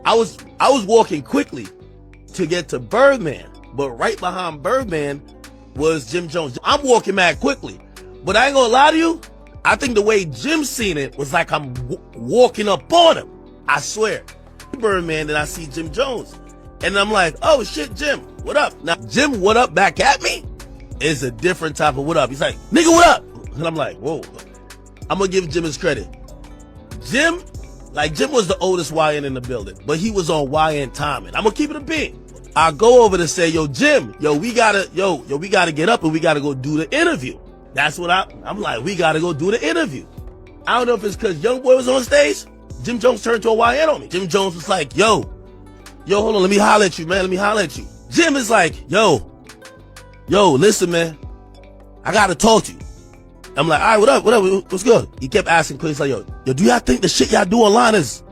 I was walking quickly to get to Birdman, but right behind Birdman was Jim Jones. I'm walking mad quickly, but I ain't gonna lie to you. I think the way Jim seen it was like I'm walking up on him. I swear. Birdman, then I see Jim Jones. And I'm like, oh shit, Jim, what up? Now, Jim, what up back at me is a different type of what up. He's like, nigga, what up? And I'm like, whoa. I'm gonna give Jim his credit. Jim was the oldest YN in the building, but he was on YN timing. I'm gonna keep it a bean. I go over to say, yo, Jim, we gotta get up and we gotta go do the interview. That's what I'm like, we gotta go do the interview. I don't know if it's because Young Boy was on stage. Jim Jones turned to a YN on me. Jim Jones was like, yo, hold on, let me holler at you, man. Let me holler at you. Jim is like, yo, listen, man. I gotta talk to you. I'm like, all right, what up, what's good? He kept asking questions like, yo, do y'all think the shit y'all do online is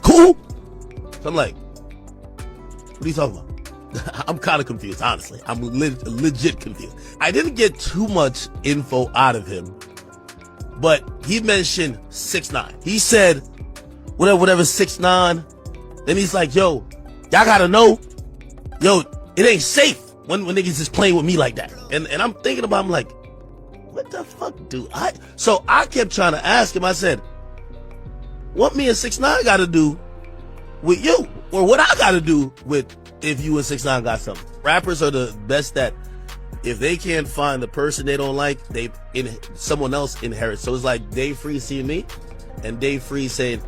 cool? So I'm like, what are you talking about? I'm kind of confused, honestly. I'm legit confused. I didn't get too much info out of him, but he mentioned 6ix9ine. He said, whatever 6ix9ine. Then he's like, yo, y'all gotta know, it ain't safe when niggas is playing with me like that. And I'm thinking about, I'm like, what the fuck do I? So I kept trying to ask him, I said, what me and 6ix9ine gotta do with you? Or what I gotta do with if you and 6ix9ine got something? Rappers are the best that if they can't find the person they don't like, someone else inherits. So it's like Dave Free seeing me and Dave Free saying,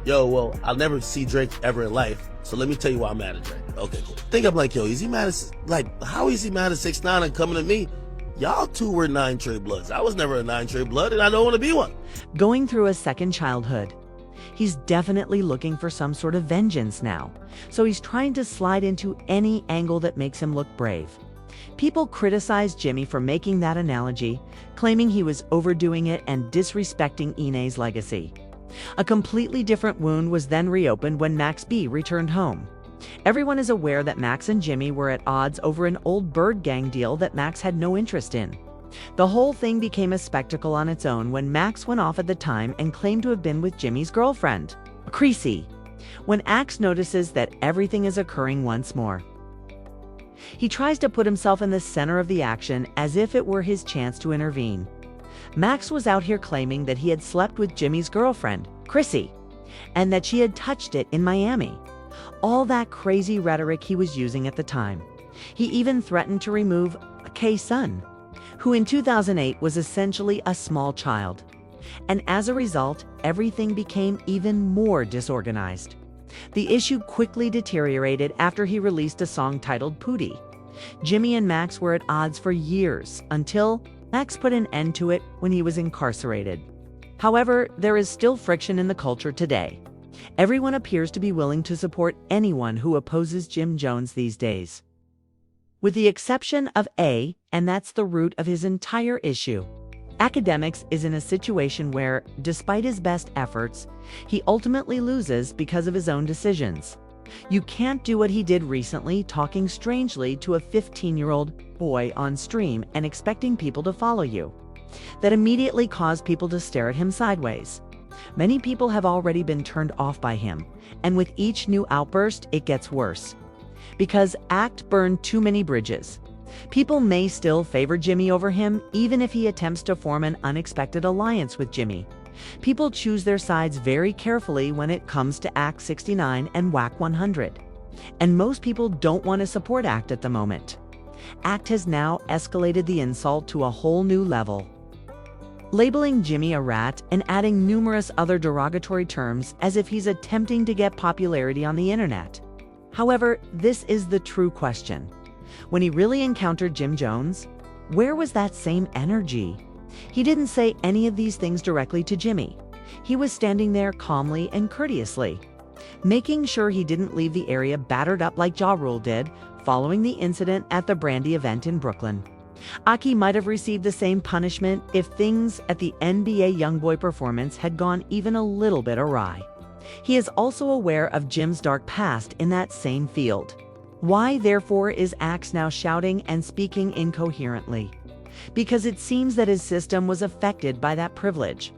yo, well, I'll never see Drake ever in life, so let me tell you why I'm mad at Drake. Okay, cool. Think I'm like, yo, is he mad at, how is he mad at 6ix9ine and coming at me? Y'all two were 9 Trey Bloods. I was never a 9 Trey Blood, and I don't want to be one. Going through a second childhood. He's definitely looking for some sort of vengeance now, so he's trying to slide into any angle that makes him look brave. People criticize Jimmy for making that analogy, claiming he was overdoing it and disrespecting Ine's legacy. A completely different wound was then reopened when Max B returned home. Everyone is aware that Max and Jimmy were at odds over an old Bird Gang deal that Max had no interest in. The whole thing became a spectacle on its own when Max went off at the time and claimed to have been with Jimmy's girlfriend, Creasy, when Axe notices that everything is occurring once more. He tries to put himself in the center of the action as if it were his chance to intervene. Max was out here claiming that he had slept with Jimmy's girlfriend, Chrissy, and that she had touched it in Miami. All that crazy rhetoric he was using at the time. He even threatened to remove K-Sun, who in 2008 was essentially a small child. And as a result, everything became even more disorganized. The issue quickly deteriorated after he released a song titled Pootie. Jimmy and Max were at odds for years until Max put an end to it when he was incarcerated. However, there is still friction in the culture today. Everyone appears to be willing to support anyone who opposes Jim Jones these days. With the exception of A, and that's the root of his entire issue. Akademiks is in a situation where, despite his best efforts, he ultimately loses because of his own decisions. You can't do what he did recently, talking strangely to a 15-year-old boy on stream and expecting people to follow you. That immediately caused people to stare at him sideways. Many people have already been turned off by him, and with each new outburst, it gets worse. Because Act burned too many bridges. People may still favor Jimmy over him, even if he attempts to form an unexpected alliance with Jimmy. People choose their sides very carefully when it comes to Act 69 and Whack 100. And most people don't want to support Act at the moment. Act has now escalated the insult to a whole new level, labeling Jimmy a rat and adding numerous other derogatory terms as if he's attempting to get popularity on the internet. However, this is the true question. When he really encountered Jim Jones, where was that same energy? He didn't say any of these things directly to Jimmy. He was standing there calmly and courteously, making sure he didn't leave the area battered up like Ja Rule did following the incident at the Brandy event in Brooklyn. Aki might have received the same punishment if things at the NBA YoungBoy performance had gone even a little bit awry. He is also aware of Jim's dark past in that same field. Why, therefore, is Axe now shouting and speaking incoherently? Because it seems that his system was affected by that privilege.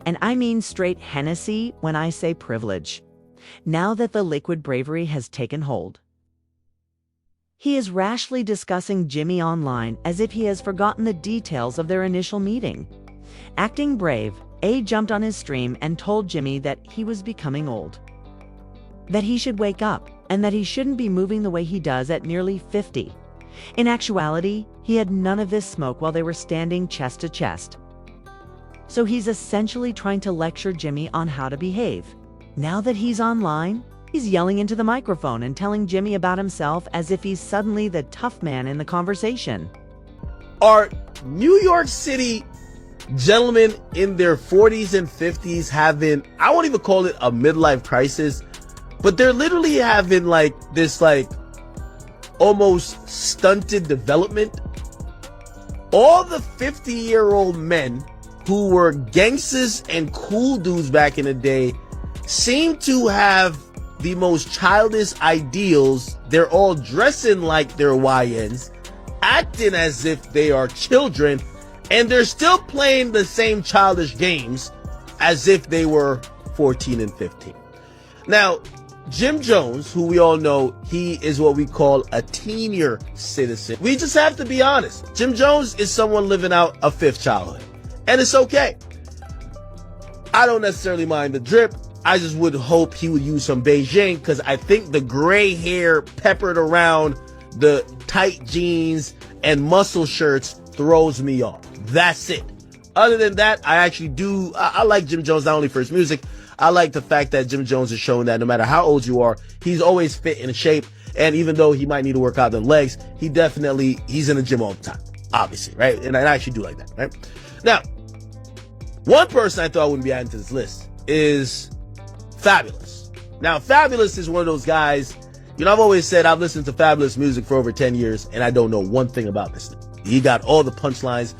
And I mean straight Hennessy when I say privilege. now that the liquid bravery has taken hold. He is rashly discussing Jimmy online as if he has forgotten the details of their initial meeting. Acting brave, A jumped on his stream and told Jimmy that he was becoming old, that he should wake up, and that he shouldn't be moving the way he does at nearly 50. In actuality, he had none of this smoke while they were standing chest to chest. So he's essentially trying to lecture Jimmy on how to behave. Now that he's online, he's yelling into the microphone and telling Jimmy about himself as if he's suddenly the tough man in the conversation. Are New York City gentlemen in their 40s and 50s having, I won't even call it a midlife crisis, but they're literally having like this like almost stunted development? All the 50-year-old men who were gangsters and cool dudes back in the day seem to have the most childish ideals. They're all dressing like they're YNs, acting as if they are children, and they're still playing the same childish games as if they were 14 and 15. Now, Jim Jones, who we all know, he is what we call a senior citizen. We just have to be honest. Jim Jones is someone living out a fifth childhood, and it's okay. I don't necessarily mind the drip. I just would hope he would use some Beijing, because I think the gray hair peppered around the tight jeans and muscle shirts throws me off. That's it. Other than that, I like Jim Jones not only for his music. I like the fact that Jim Jones is showing that no matter how old you are, he's always fit in shape. And even though he might need to work out the legs, he's in the gym all the time, obviously, right? And I actually do like that, right? Now, one person I thought wouldn't be adding to this list is Fabulous. Now, Fabulous is one of those guys, I've always said I've listened to Fabulous music for over 10 years, and I don't know one thing about this. He got all the punchlines,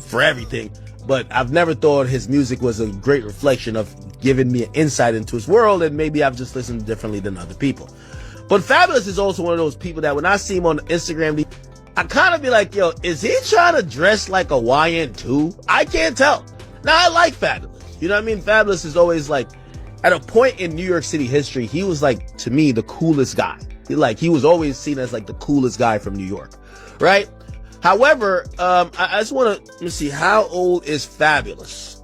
for everything. But I've never thought his music was a great reflection of giving me an insight into his world, and maybe I've just listened differently than other people. But Fabulous is also one of those people that when I see him on Instagram, I kind of be like, yo, is he trying to dress like a YN too? I can't tell. Now, I like Fabulous. You know what I mean? Fabulous is always like, at a point in New York City history, he was like, to me, the coolest guy. He was always seen as like the coolest guy from New York, right? However, I just want to, let me see, how old is Fabulous?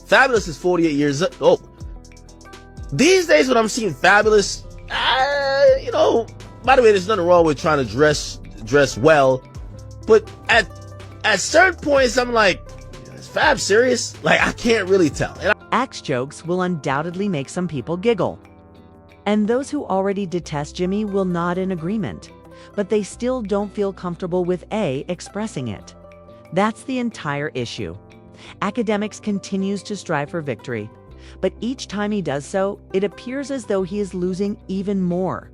Fabulous is 48 years old. These days when I'm seeing Fabulous, by the way, there's nothing wrong with trying to dress well, but at certain points, I'm like, is Fab serious? Like, I can't really tell. Axe jokes will undoubtedly make some people giggle. And those who already detest Jimmy will nod in agreement, but they still don't feel comfortable with A expressing it. That's the entire issue. Akademiks continues to strive for victory, but each time he does so, it appears as though he is losing even more.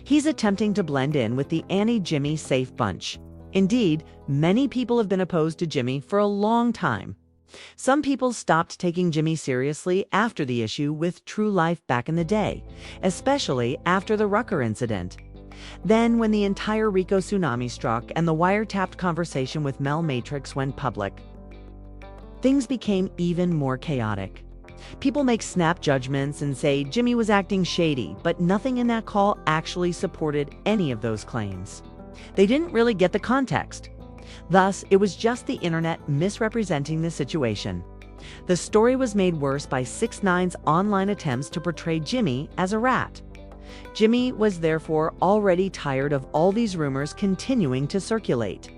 He's attempting to blend in with the anti-Jimmy safe bunch. Indeed, many people have been opposed to Jimmy for a long time. Some people stopped taking Jimmy seriously after the issue with True Life back in the day, especially after the Rucker incident. Then, when the entire Rico tsunami struck and the wiretapped conversation with Mel Matrix went public, things became even more chaotic. People make snap judgments and say Jimmy was acting shady, but nothing in that call actually supported any of those claims. They didn't really get the context. Thus, it was just the internet misrepresenting the situation. The story was made worse by 6ix9ine's online attempts to portray Jimmy as a rat. Jimmy was therefore already tired of all these rumors continuing to circulate.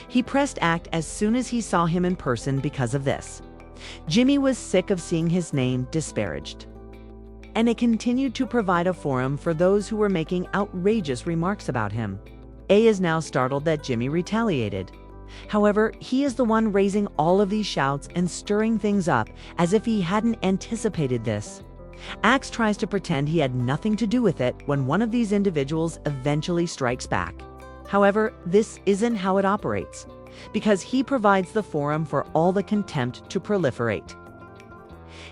He pressed act as soon as he saw him in person because of this. Jimmy was sick of seeing his name disparaged, and it continued to provide a forum for those who were making outrageous remarks about him. A is now startled that Jimmy retaliated. However, he is the one raising all of these shouts and stirring things up as if he hadn't anticipated this. Axe tries to pretend he had nothing to do with it when one of these individuals eventually strikes back. However, this isn't how it operates, because he provides the forum for all the contempt to proliferate.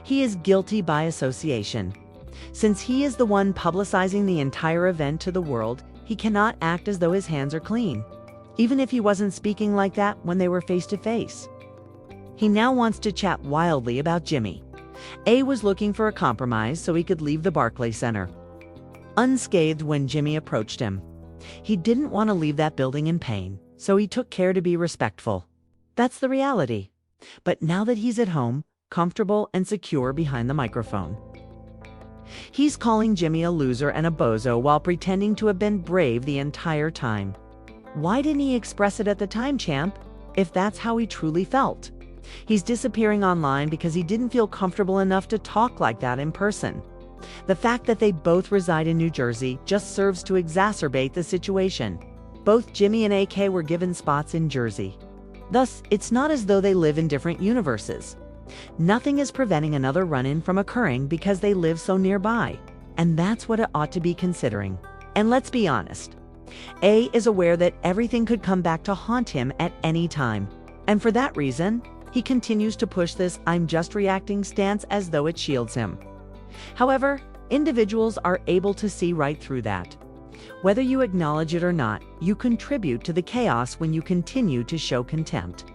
He is guilty by association. Since he is the one publicizing the entire event to the world, he cannot act as though his hands are clean, even if he wasn't speaking like that when they were face to face. He now wants to chat wildly about Jimmy, A was looking for a compromise so he could leave the Barclay Center unscathed when Jimmy approached him. He didn't want to leave that building in pain, so he took care to be respectful. That's the reality. But now that he's at home, comfortable and secure behind the microphone, he's calling Jimmy a loser and a bozo while pretending to have been brave the entire time. Why didn't he express it at the time, champ, if that's how he truly felt? He's disappearing online because he didn't feel comfortable enough to talk like that in person. The fact that they both reside in New Jersey just serves to exacerbate the situation. Both Jimmy and AK were given spots in Jersey. Thus, it's not as though they live in different universes. Nothing is preventing another run-in from occurring because they live so nearby. And that's what it ought to be considering. And let's be honest. A is aware that everything could come back to haunt him at any time. And for that reason, he continues to push this "I'm just reacting" stance as though it shields him. However, individuals are able to see right through that. Whether you acknowledge it or not, you contribute to the chaos when you continue to show contempt.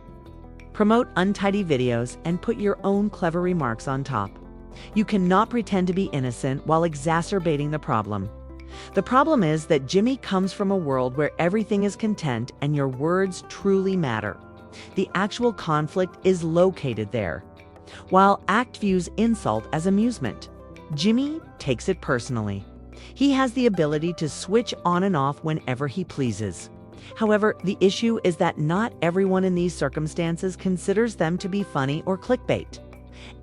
Promote untidy videos and put your own clever remarks on top. You cannot pretend to be innocent while exacerbating the problem. The problem is that Jimmy comes from a world where everything is content and your words truly matter. The actual conflict is located there. While ACT views insult as amusement, Jimmy takes it personally. He has the ability to switch on and off whenever he pleases. However, the issue is that not everyone in these circumstances considers them to be funny or clickbait.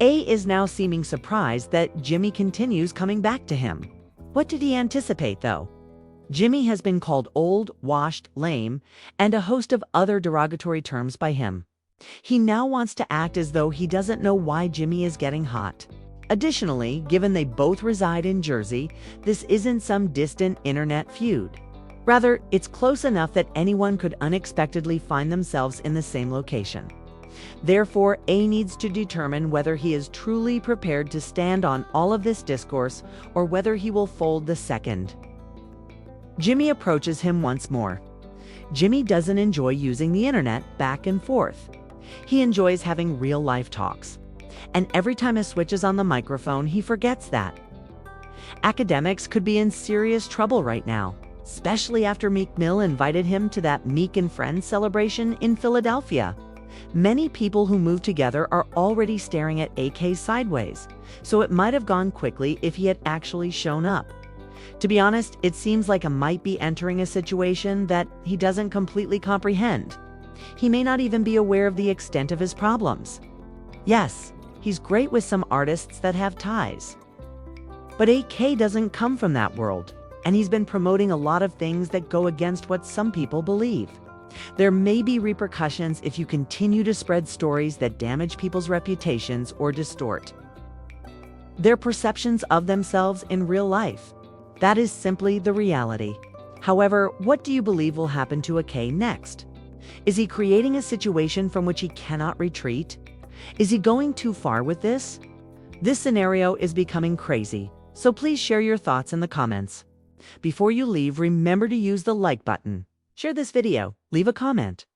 A is now seeming surprised that Jimmy continues coming back to him. What did he anticipate, though? Jimmy has been called old, washed, lame, and a host of other derogatory terms by him. He now wants to act as though he doesn't know why Jimmy is getting hot. Additionally, given they both reside in Jersey, this isn't some distant internet feud. Rather, it's close enough that anyone could unexpectedly find themselves in the same location. Therefore, A needs to determine whether he is truly prepared to stand on all of this discourse or whether he will fold the second. Jimmy approaches him once more. Jimmy doesn't enjoy using the internet back and forth. He enjoys having real-life talks. And every time he switches on the microphone, he forgets that. Akademiks could be in serious trouble right now, especially after Meek Mill invited him to that Meek and Friends celebration in Philadelphia. Many people who move together are already staring at AK sideways, so it might have gone quickly if he had actually shown up. To be honest, it seems like he might be entering a situation that he doesn't completely comprehend. He may not even be aware of the extent of his problems. Yes, he's great with some artists that have ties. But AK doesn't come from that world, and he's been promoting a lot of things that go against what some people believe. There may be repercussions if you continue to spread stories that damage people's reputations or distort their perceptions of themselves in real life. That is simply the reality. However, what do you believe will happen to AK next? Is he creating a situation from which he cannot retreat? Is he going too far with this? This scenario is becoming crazy, so please share your thoughts in the comments. Before you leave, remember to use the like button, share this video, leave a comment,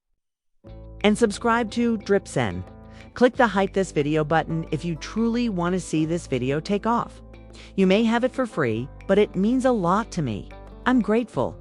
and subscribe to DripSen. Click the Hype This Video button if you truly want to see this video take off. You may have it for free, but it means a lot to me. I'm grateful.